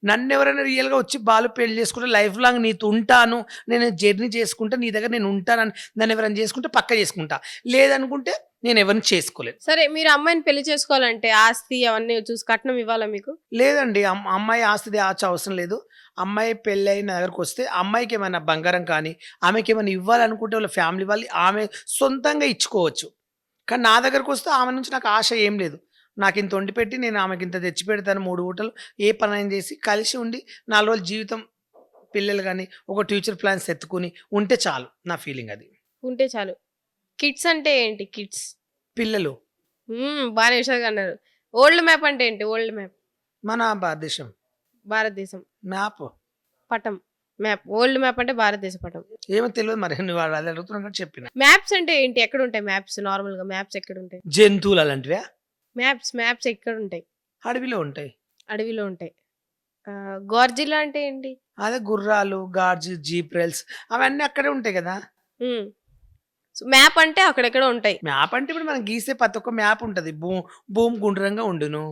నన్నెవరైనా రియల్‌గా వచ్చి బాలు పెళ్లి చేసుకుంటే లైఫ్ లాంగ్ నీతో ఉంటాను. నేను జర్నీ చేసుకుంటా. నీ దగ్గర నేను ఉంటానని నన్నెవరైనా చేసుకుంటే పక్కా చేసుకుంటా. లేదనుకుంటే నేనెవరిని చేసుకోలేను. సరే మీరు అమ్మాయిని పెళ్లి చేసుకోవాలంటే ఆస్తి అవన్నీ చూసి కట్నం ఇవ్వాలా మీకు? లేదండి. అమ్మాయి ఆస్తి అవసరం లేదు. అమ్మాయి పెళ్ళయి నా దగ్గరకొస్తే అమ్మాయికేమైనా బంగారం కానీ, ఆమెకేమైనా ఇవ్వాలనుకుంటే వాళ్ళ ఫ్యామిలీ వాళ్ళు ఆమె సొంతంగా ఇచ్చుకోవచ్చు. కానీ నా దగ్గరకొస్తే ఆమె నుంచి నాకు ఆశ ఏం లేదు. నాకింత వండిపెట్టి నేను ఆమెకింత తెచ్చిపెడతాను 3 పూటలు. ఏ పనైనా చేసి కలిసి ఉండి 4 రోజులు జీవితం పిల్లలు గాని, ఒక ఫ్యూచర్ ప్లాన్స్ ఎత్తుకొని ఉంటే చాలు. నా ఫీలింగ్ అది. ఉంటే చాలు. కిడ్స్ అంటే ఏంటి కిడ్స్? పిల్లలు బానే హుషారుగా అన్నారు. ఓల్డ్ మ్యాప్ అంటే ఏంటి? Old map. మన భారతదేశం భారతదేశం. మ్యాప్. పటం. మ్యాప్. ఓల్డ్ మ్యాప్ అంటే భారతదేశ పటం. ఏమో తెలవదు మరి. నువ్వు అది అడుగుతున్నావు కాబట్టి చెప్పిన. మ్యాప్స్ అంటే ఏంటి? ఎక్కడుంటాయి మ్యాప్స్ నార్మల్‌గా మ్యాప్స్ ఎక్కడుంటాయి? జంతువులు అలాంటివా? మ్యాప్స్ ఎక్కడుంటాయి? అడవిలో ఉంటాయి. అడవిలో ఉంటాయి. గార్జిల్లా అంటే ఏంటి? అదే గుర్రాలు, గార్జ్, జీబ్రల్స్ అవన్నీ అక్కడే ఉంటాయి గదా! హ్మ్. సో, మ్యాప్ అంటే అక్కడెక్కడో ఉంటాయి. మ్యాప్ అంటే ఇప్పుడు మనం గీసే ప్రతి ఒక్క మ్యాప్ ఉంటది. భూమి గుండ్రంగా ఉండును.